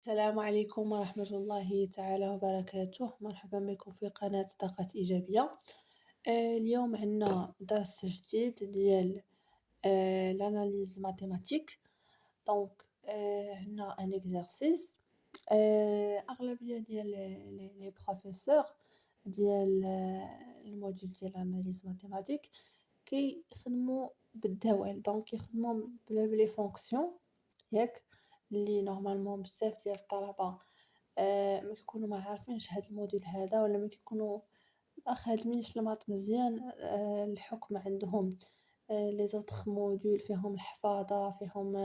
السلام عليكم ورحمة الله تعالى وبركاته، مرحبا بكم في قناة طاقات إيجابية. اليوم عندنا درس جديد ديال l'analyse mathématique. دونك عندنا ان اكزرسيس. أغلبية ديال لي بروفيسور ديال الموديول ديال l'analyse mathématique كيخدموا بالدوال، دونك كيخدموا بلي فونكسيون ياك، اللي نورمالمون بزاف ديال الطلبة ما كيكونوا ما عارفينش هاد الموديول هذا، ولا ما كيكونوا ما خادمينش الماط مزيان. الحكم عندهم لي زوطخ موديول فيهم الحفاظة، فيهم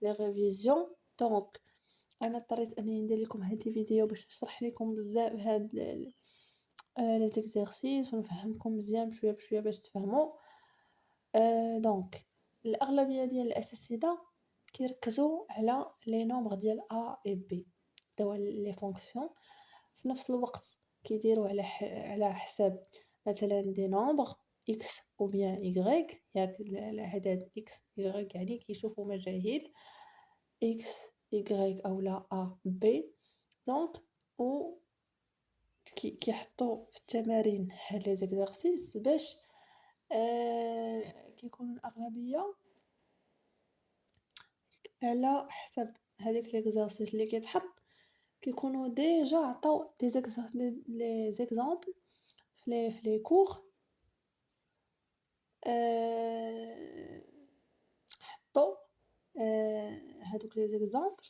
لي ريفيزيون. دونك أنا اضطريت أنني ندير لكم هاد الفيديو باش نشرح لكم بزاف هاد لي زيكزارسيس ونفهمكم مزيان بشويه بشويه باش تفهموا. دونك الأغلبية ديال الأساتذة كيركزوا على لي نومبر ديال A و B، دوا لي فونكسيون. في نفس الوقت كيديروا على حساب مثلا دي نومبر x ou bien y، ياك الأعداد x y، يعني كيشوفوا مجاهيل x y أولا A B. دونك و كيحطوا في التمارين هاد لي زيكزارسيس باش كيكون الأغلبية على حسب هذاك ليكزارسيس اللي كيتحط، كيكونوا ديجا عطاو لي زيكزامبل في لي كور. حطوا هادوك لي زيكزامبل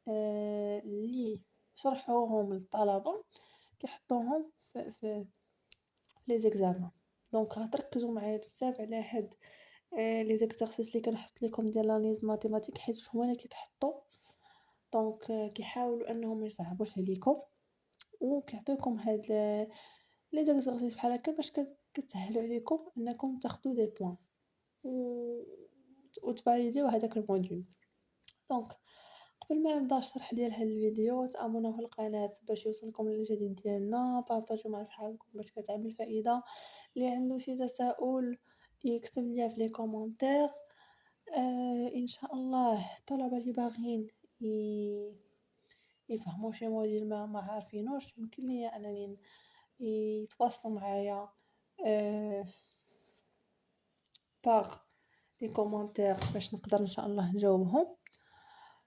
اللي شرحوهم للطلبة، كيحطوهم في لي زيكزامان. دونك غتركزوا معايا بزاف على هاد لي زيكزارسيس اللي كنحط لكم ديال لانيز ماتيماتيك، حيت هما اللي كيتحطوا. دونك كيحاولوا انهم ما يصعبوش عليكم، وكيعطيوكم هاد لي زيكزارسيس بحال هكا باش كتسهلوا عليكم انكم تاخذوا دي بوين وتفاليديو هذاك الموديول. دونك قبل ما نبدا الشرح ديال هاد الفيديو، تابوناو في القناه باش يوصلكم الجديد ديالنا، بارطاجيو مع صحابكم باش كتعمل فائده. اللي عنده شي تساؤل يكتب ليا في لي كومونتير. ان شاء الله الطلبه اللي باغيين يفهموا شي موديل ما عارفينوش، يمكن ليا انني يتواصلوا معايا باغ لي كومونتير باش نقدر ان شاء الله نجاوبهم.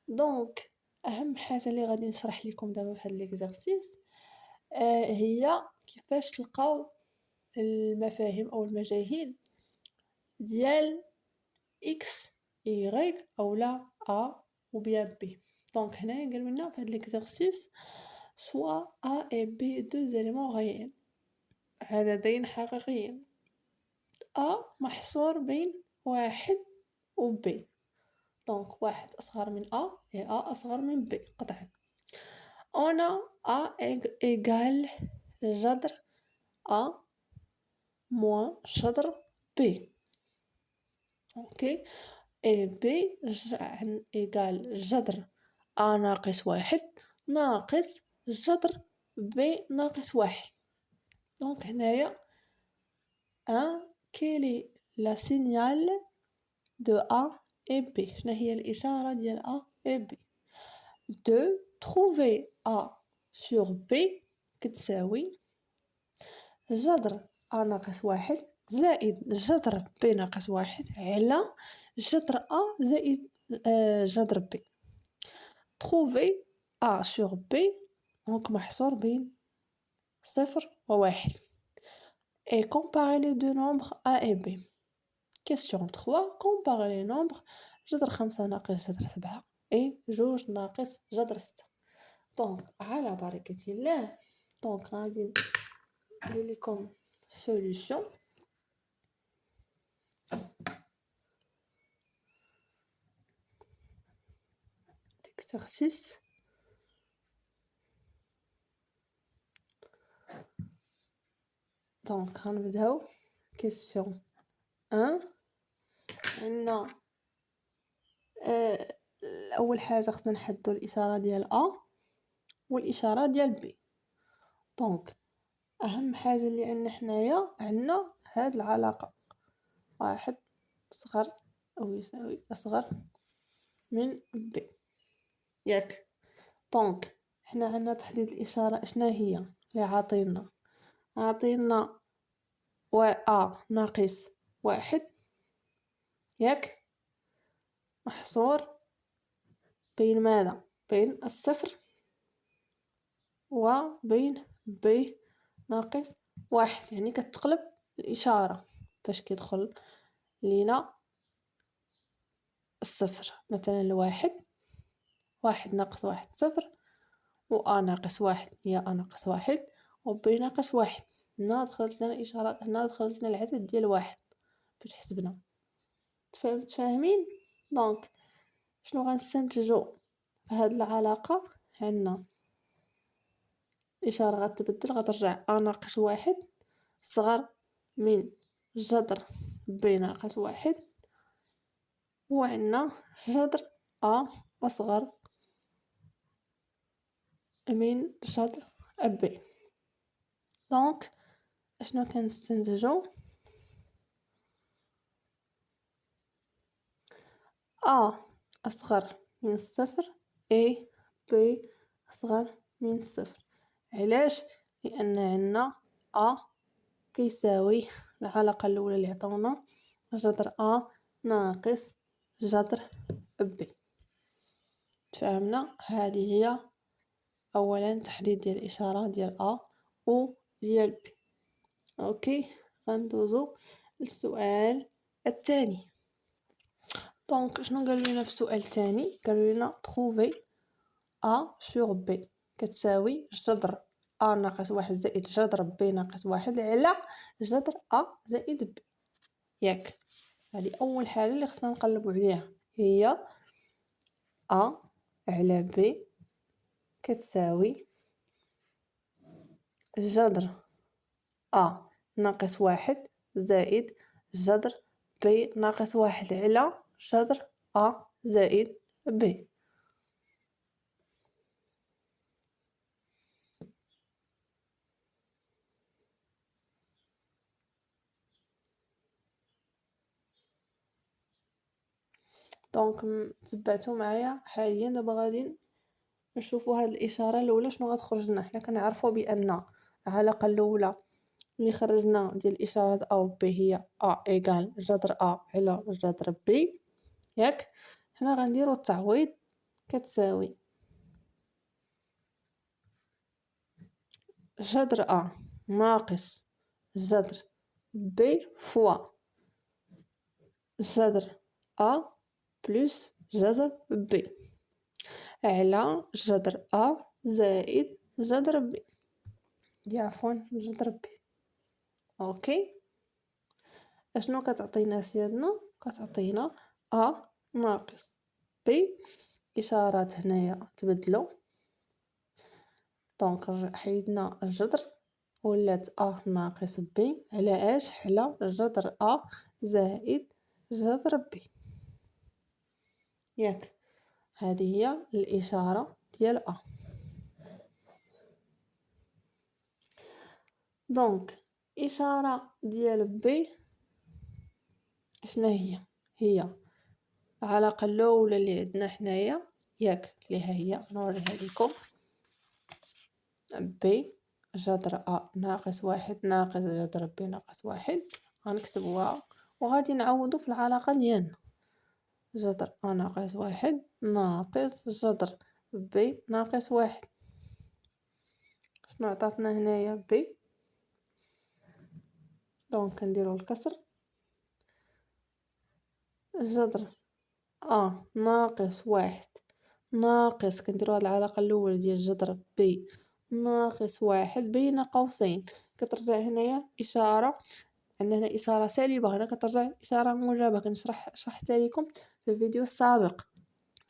دونك اهم حاجه اللي غادي نشرح لكم دابا في هاد ليكزارسيس هي كيفاش تلقاو المفاهيم او المجاهيل ديال x y اولا a ou bien b. دونك هنايا قالوا لنا في هاد ليكزارسيس سوا a et b deux éléments réels، عددين حقيقيين، a محصور بين واحد و b. دونك واحد أصغر من A et A أصغر من B قطعا. on a A égale جذر A moins جذر B. اوكي، et B égale جذر A ناقص واحد ناقص جذر B ناقص واحد. دونك هنايا quelle est la signal de A et B؟ شنو هي الإشارة ديال A et B؟ de trouver A sur B كتساوي جذر A ناقص واحد زائد جذر B ناقص واحد على جذر A زائد جذر B. trouver A sur B دونك محصور بين صفر وواحد. et comparer les deux nombres A et B. question 3. comparer les nombres جذر 5 ناقص جذر 7 اي جوج ناقص جذر 6. دونك على بركة الله، دونك غادي ندير لكم سوليوشن. اكسرسيس دونك غنبداو كيسيون 1. عندنا اول حاجه خصنا نحددوا الاشاره ديال A والاشاره ديال B. دونك اهم حاجه اللي عندنا حنايا عندنا هاد العلاقه، واحد صغر او يساوي اصغر من B. ياك. دونك حنا عندنا تحديد الإشارة شنا هي اللي عاطينا ناقص واحد، ياك، محصور بين ماذا؟ بين الصفر وبين ناقص واحد، يعني كتقلب الإشارة فاش كيدخل لينا الصفر، مثلا واحد ناقص واحد صفر، و ناقص واحد هي ناقص واحد، و ناقص واحد. هنا دخلت لنا الإشارة، هنا دخلت لنا العدد ديال واحد باش حسبنا. متفاهمين؟ دونك شنو غنستنتجو في هاد العلاقة؟ عندنا الإشارة غتبدل، غترجع ناقص واحد صغر من جذر ناقص واحد، وعندنا جذر أصغر من جذر ب. دونك اشنو كنستنتجو؟ أصغر من الصفر، ب أصغر من الصفر. علاش؟ لأن عندنا كيساوي العلاقة الأولى اللي عطاونا جذر ناقص جذر ب. تفاهمنا؟ هذه هي أولا تحديد ديال الإشارة ديال و ديال ب. أوكي، غندوزو للسؤال الثاني. دونك شنو قالوا لنا في السؤال الثاني؟ قالوا لنا trouver sur b كتساوي جذر ناقص واحد زائد جذر ب ناقص واحد على جذر زائد ب، ياك. هذه أول حاجة اللي خصنا نقلبو عليها، هي على ب كتساوي جذر ناقص واحد زائد جذر ب ناقص واحد على جذر زائد ب. دونك تبعتوا معايا حاليا. دابا غادي نشوفوا هاد الاشاره الاولى شنو غتخرج لنا. حنا كنعرفوا بان العلاقه الاولى اللي خرجنا ديال الاشارات و ب هي ايكال جذر على جذر ب، ياك. هنا غنديروا التعويض كتساوي جذر ناقص جذر ب فوا جذر بلس جذر ب على جذر زائد جذر ب، جذر ب. اوكي، اشنو كتعطينا سيادنا؟ كتعطينا ناقص ب، اشارات هنايا تبدلوا، دونك حيدنا الجذر ولات ناقص ب على اش؟ على جذر زائد جذر ب، ياك. هذه هي الاشاره ديال دونك اشاره ديال ب شنو هي العلاقه الاولى اللي عندنا حنايا، ياك، اللي هي نوريها لكم. ب جذر ناقص واحد ناقص جذر ب ناقص واحد، غنكتبوها وغادي نعوضو في العلاقه ديالنا. جذر ناقص واحد ناقص جذر ب ناقص واحد، شنو عطاتنا هنايا؟ ب. دونك كنديرو الكسر، جذر ناقص واحد ناقص، كنديرو هاد العلاقة الأولى ديال جذر ب ناقص واحد بين قوسين، كترجع هنايا إشارة، عندنا هنا إشارة سالبة، هنا كترجع إشارة موجبة. شرحت لكم في الفيديو السابق.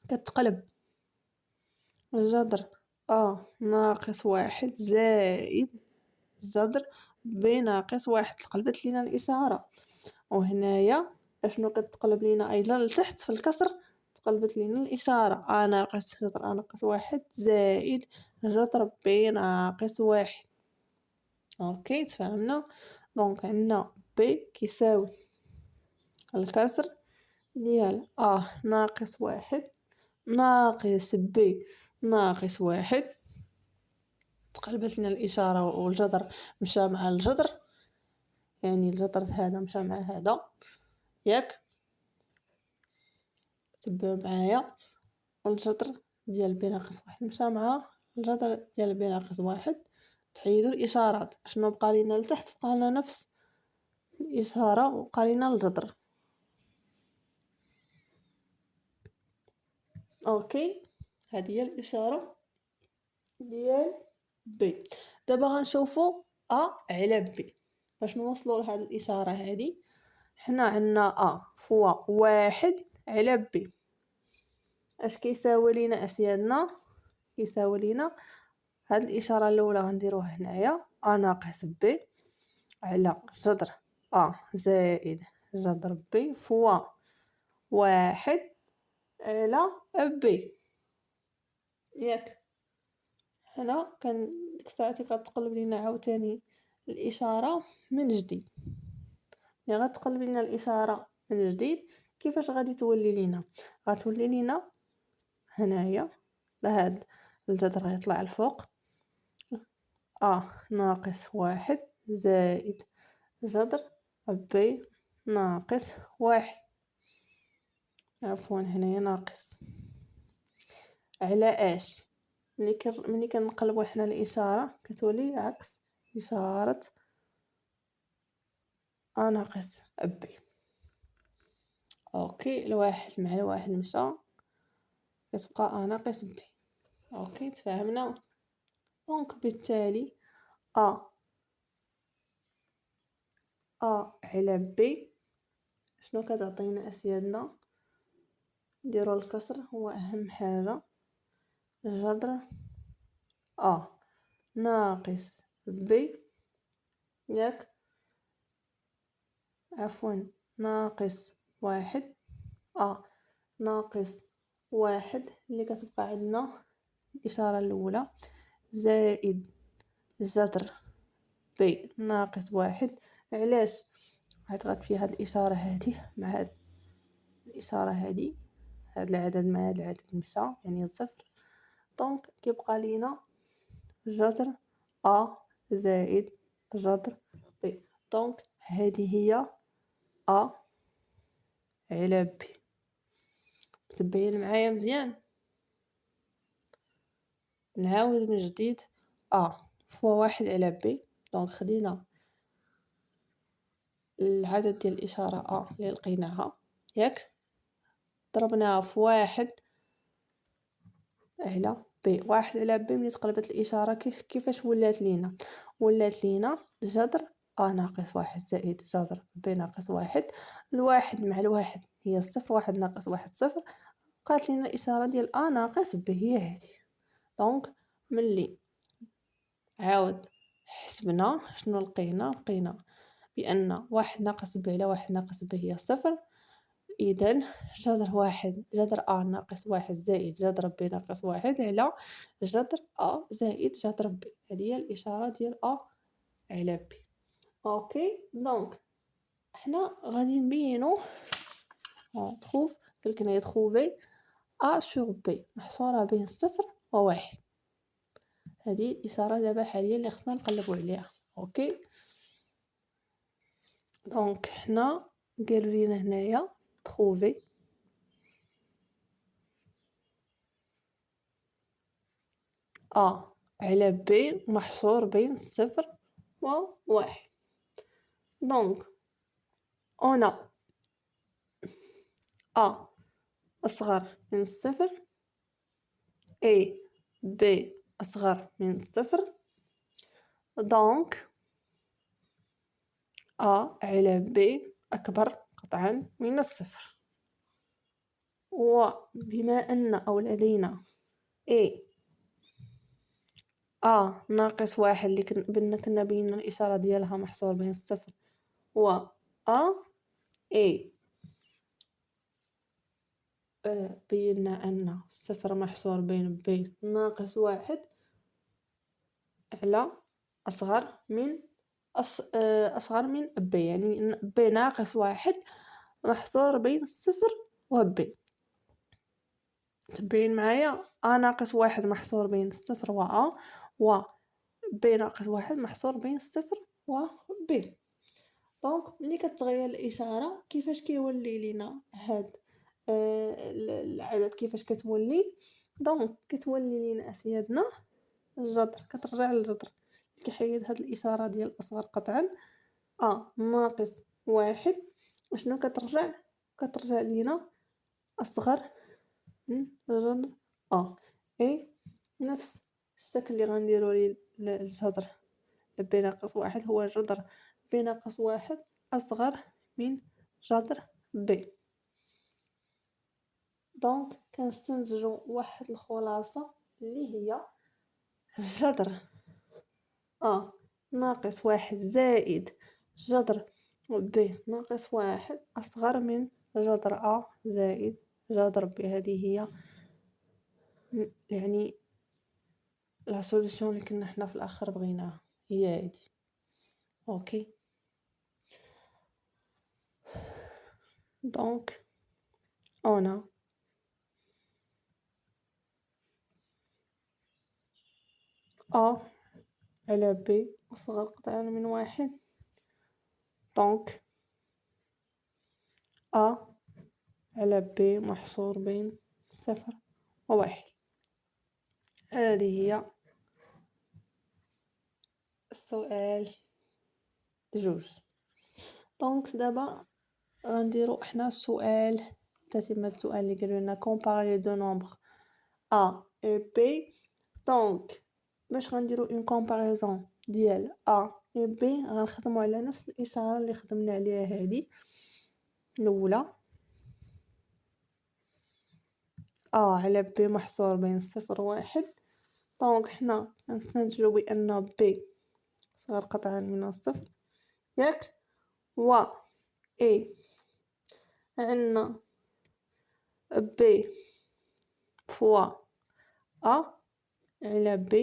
كتقلب جذر ناقص واحد زائد جذر ب ناقص واحد، تقلبت لينا الإشارة. وهنايا اشنو كتقلب لينا ايضا لتحت في الكسر؟ تقلبت لينا الاشاره ناقص جذر ناقص واحد زائد جذر ب ناقص واحد. اوكي، تفهمنا؟ دونك عندنا ب كيساوي الكسر ديال ناقص واحد ناقص ب ناقص واحد. تقلبت لنا الإشارة والجذر مشى مع الجذر، يعني الجذر هذا مشى مع هذا، ياك تبعوا معايا. والجذر ديال ب ناقص واحد مشى مع الجذر ديال ب ناقص واحد. تحيدوا الإشارات، شنو بقى لينا لتحت؟ بقى لنا نفس الإشارة وبقى لينا الجذر. اوكي، هذه هي الإشارة ديال ب. دابا غنشوفوا ا على ب. باش نوصلوا لهاد الإشارة هذه، حنا عندنا ا فوا واحد على ب. اش كيساوي لينا اسيادنا؟ كيساوي لينا هاد الإشارة الأولى غنديروها هنايا، ا ناقص ب على جذر ا زائد جذر ب فوا واحد على ب، ياك. هنا كان ديك الساعة كتقلب لينا عاوتاني الإشارة من جديد. ملي غتقلب لينا الإشارة من جديد كيفاش غادي تولي لينا؟ غتولي لينا هنايا لهاد الجذر غيطلع الفوق، ناقص واحد زائد جذر ب ناقص واحد، عفوا هنايا ناقص على اش. ملي كنقلبوا حنا الإشارة كتولي عكس إشارة ا ناقص ب. اوكي، الواحد مع الواحد مشى، كتبقى ا ناقص ب. اوكي، تفاهمنا. دونك بالتالي ا على ب شنو كتعطينا اسيادنا؟ نديرو الكسر هو اهم حاجه، جذر ناقص ب، ياك، عفوا ناقص واحد، ناقص واحد اللي كتبقى عندنا الإشارة الأولى زائد جذر ب ناقص واحد. علاش؟ حيت غتمشي هاد الإشارة هادي مع هاد الإشارة هادي، هاد العدد مع هاد العدد مشى يعني الصفر. دونك كيبقى لينا جذر زائد جذر ب. دونك هذه هي على ب. متبعين معايا مزيان؟ نعاود من جديد، فوا واحد على ب. دونك خدينا العدد ديال الإشارة اللي لقيناها، ياك، ضربناها في واحد على ب. واحد على ب ملي تقلبت الإشارة كيفاش ولات لينا جذر ناقص واحد زائد جذر ب ناقص واحد. الواحد مع الواحد هي الصفر، واحد ناقص واحد صفر. بقات لينا الإشارة ديال ناقص ب هي هذه. دونك ملي عاود حسبنا شنو لقينا بأن واحد ناقص ب على واحد ناقص ب هي صفر. إذن جذر ناقص واحد زائد جذر ب ناقص واحد على جذر زائد جذر ب. هذه هي الإشارة ديال على ب. اوكي، دونك حنا غادي نبينو قلنا trouver a sur b محصورة بين صفر وواحد. هذه الإشارة دابا حاليا اللي خصنا نقلبو عليها. اوكي، دونك حنا قالوا لينا هنايا trouver على ب محصور بين صفر وواحد. دونك هنا أصغر من الصفر، ب أصغر من الصفر. دونك على ب أكبر قطعا من الصفر. وبما أن لدينا ناقص واحد اللي كنا بينا الإشارة ديالها محصور بين الصفر و بينا أن الصفر محصور بين ب ناقص واحد على أصغر من ب، يعني ب ناقص واحد محصور بين الصفر و ب. تبين معايا ناقص واحد محصور بين صفر و بي ناقص واحد محصور بين صفر و بي. دونك ملي كتغير الاشاره كيفاش كيولي لينا هاد العدد كيفاش كتولي. دونك كتولي لينا اسيادنا الجذر، كترجع للجذر كيحيد هاد الاشاره ديال الاصغر قطعا ناقص واحد. وشنو كترجع لينا اصغر من جذر اي نفس الشكل اللي غنديرو للجذر بي ناقص واحد هو جذر بي ناقص واحد اصغر من جذر بي. دونك كنستنتجو واحد الخلاصه اللي هي جذر ناقص واحد زائد جذر بي ناقص واحد أصغر من جذر زائد جذر بي. هذه هي يعني لا سوليسيون اللي كنا حنا في الآخر بغيناها، هي هذه. اوكي دونك انا على بي أصغر قطعا من واحد. دونك على بي محصور بين صفر وواحد. هذه هي السؤال جوج. دونك دابا غنديرو حنا السؤال تتمة السؤال اللي قالوا لنا comparer deux nombres a et b. دونك باش غنديرو اون كومباريزون ديال a et b غنخدمو على نفس الاشاره اللي خدمنا عليها هذه الاولى. على b محصور بين صفر وواحد. دونك حنا غنستنتجو بان b صغر قطعا من الصفر ياك، و a عندنا b فوا على b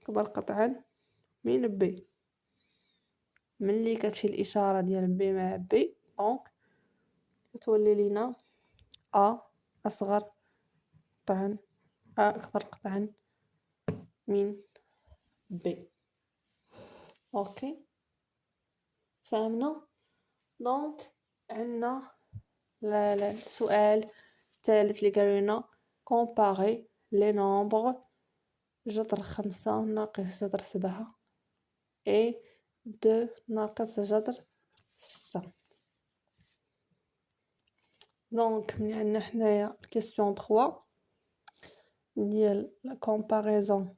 كبر قطعا من b. ملي كتمشي الاشاره ديال b مع b دونك كتولي لينا اصغر قطعا اكبر قطعا من b. اوكي تفهمنا. دونك عندنا السؤال الثالث اللي قالوا لنا comparer les nombres جذر 5 ناقص جذر 7 et 2 ناقص جذر 6. دونك من عندنا حنايا question 3 ديال la comparaison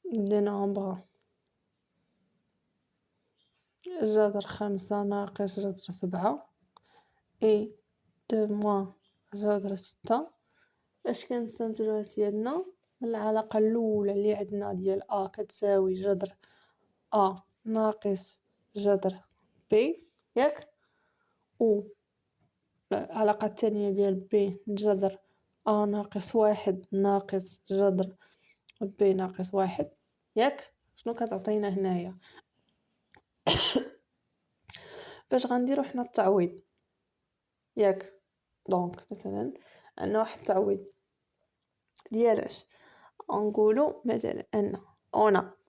des nombres جذر 5 ناقص جذر 7 et 2 moins جذر 6. اش كنستنتجو اسيادنا من العلاقه الاولى اللي عندنا ديال كتساوي جذر ناقص جذر بي ياك، و العلاقه الثانيه ديال بي جذر ناقص واحد ناقص جذر بي ناقص واحد ياك. شنو كتعطينا هنايا باش غنديرو حنا التعويض ياك. دونك مثلا عندنا واحد التعويض ديال اش نقولوا مثلا ان انا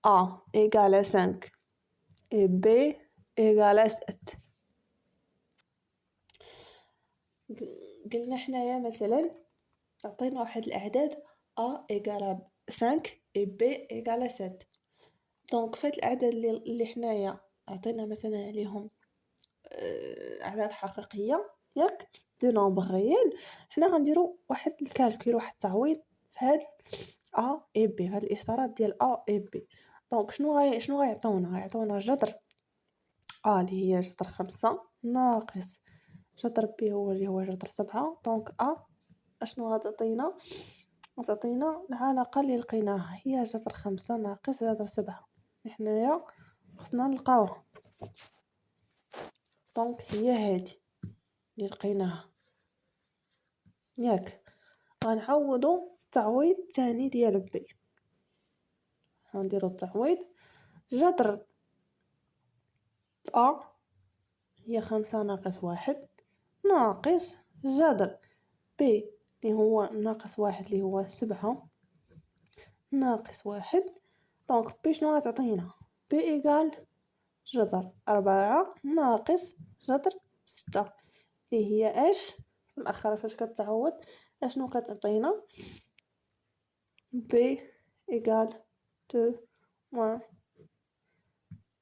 A égale à 5 et B égale à 7. قلنا حنايا مثلا عطينا واحد الاعداد A égale à 5 et B égale à 7. دونك فهاد الاعداد اللي حنايا عطينا مثلا عليهم اعداد حقيقيه ياك دي نومبر ريال، حنا غنديرو واحد الكالكول واحد التعويض فهاد A et B هاد الاشارات ديال A et B. دونك شنو غيعطونا جذر اللي هي جذر 5 ناقص جذر بي اللي هو جذر 7. دونك اشنو غتعطينا العلاقه اللي لقيناها هي جذر 5 ناقص جذر 7. حنايا خصنا نلقاوها. دونك هي هادي اللي لقيناها ياك. غنعوضوا التعويض الثاني ديال بي. غنديروا التعويض جذر أ هي 5 - 1 ناقص جذر ب اللي هو -1 اللي هو 7 ناقص 1. دونك ب شنو غتعطينا؟ ب إيكال جذر 4 ناقص جذر 6 اللي هي اش في الآخر فاش كتعوض اشنو كتعطينا؟ ب إيكال 2 موان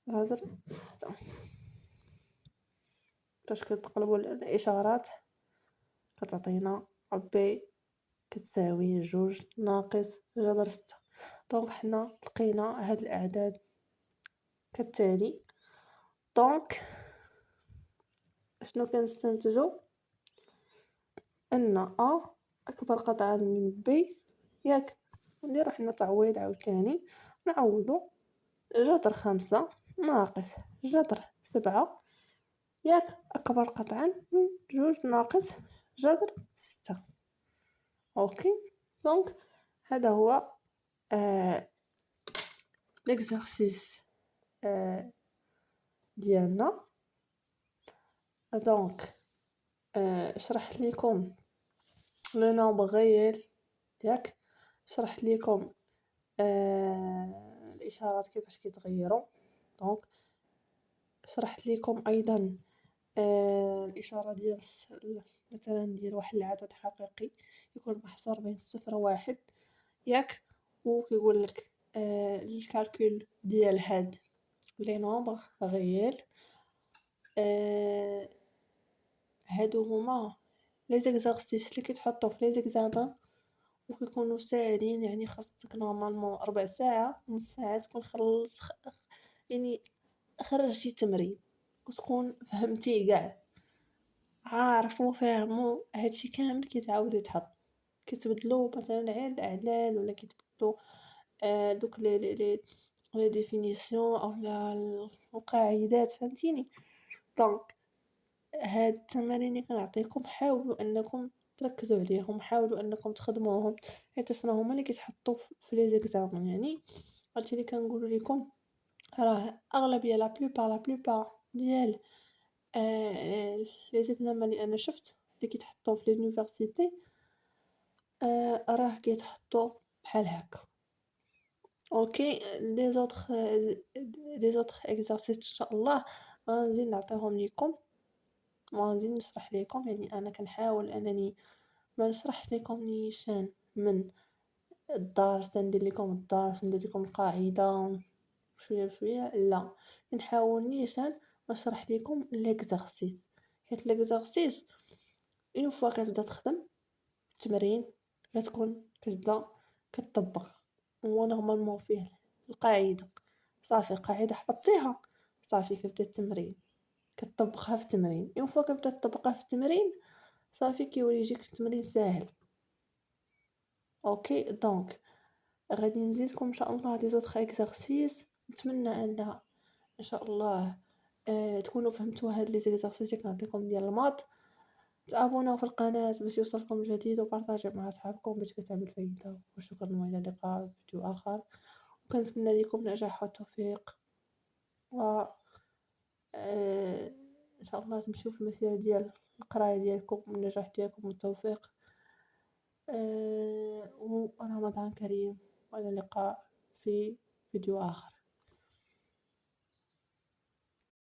جذر 6. فاش كتقلبوا الإشارات كتعطينا ب كتساوي 2 ناقص جذر 6. دونك حنا لقينا هاد الأعداد كالتالي. دونك شنو كنستنتجو؟ أن أكبر قطعا من ب، ياك نديرو حنا تعويض عاوتاني، نعوضو جذر 5 ناقص جذر 7 ياك أكبر قطعا من 2 ناقص جذر 6. أوكي. دونك هذا هو ليكزارسيس ديالنا. دونك شرحت لكم لو نومبر غيال، ياك شرحت لكم الاشارات كيفاش كيتغيروا. دونك شرحت لكم ايضا الاشاره ديال مثلا ديال واحد العدد حقيقي يكون محصور بين 0 و1، ياك وكيقول لك الكالكول ديال هاد لي نومبر غيال. هادو هما لي زيكزارسيس اللي كيتحطوا في لي زيكزامان وكيكونوا ساهلين، يعني خاصك نورمالمون ربع ساعه نص ساعه تكون يعني خرجتي تمرين وتكون فهمتي كاع، عارفو فاهمو هادشي كامل كيتعاود يتحط، كيتبدلوا مثلا غير الاعداد ولا كيتبدلوا دوك لي ديفينيسيون او القاعدات، فهمتيني؟ دونك هاد التمارين اللي كنعطيكم حاولوا انكم تركزوا عليهم، حاولوا انكم تخدموهم، حيت راه هما اللي كيتحطوا في لي زيكزامان. يعني قلت اللي كنقول لكم راه اغلبيه لا بلوبار ديال لي زيكزامان اللي انا شفت اللي كيتحطوا في لونيفرسيتي راه كيتحطوا بحال هكا. اوكي. دي زوتر اكزرسيس ان شاء الله غنزيد نعطيهم لكم وغنزيد نشرح لكم. يعني انا كنحاول انني ما نشرحش لكم نيشان من الدرس، ندير لكم الدرس ندير لكم القاعده شويه بشويه، لا نحاول نيشان نشرح لكم ليكزارسيس، حيت ليكزارسيس اون فوا كتبدا تخدم التمرين كتكون كتبدا كتطبق. هو نورمالمون فيه القاعده صافي، قاعده حفظتيها صافي كتبدا التمرين كتطبقها في التمرين. اون فوا كتبدا تطبقها في التمرين صافي كيولي يجيك التمرين ساهل. اوكي. دونك غادي نزيدكم ان شاء الله دي زوطخ اكزرسيس، نتمنى ان شاء الله تكونوا فهمتوا هاد لي زيكزارسيس اللي كنعطيكم ديال الماط. تابوناو في القناه باش يوصلكم الجديد وبارطاجيو مع اصحابكم باش كتعمل فايده. وشكرا والى اللقاء في فيديو اخر، وكنتمنى لكم النجاح والتوفيق و ان شاء الله تمشيو في المسيره ديال القرايه ديالكم والنجاح ديالكم والتوفيق. ورمضان كريم، والى اللقاء في فيديو آخر.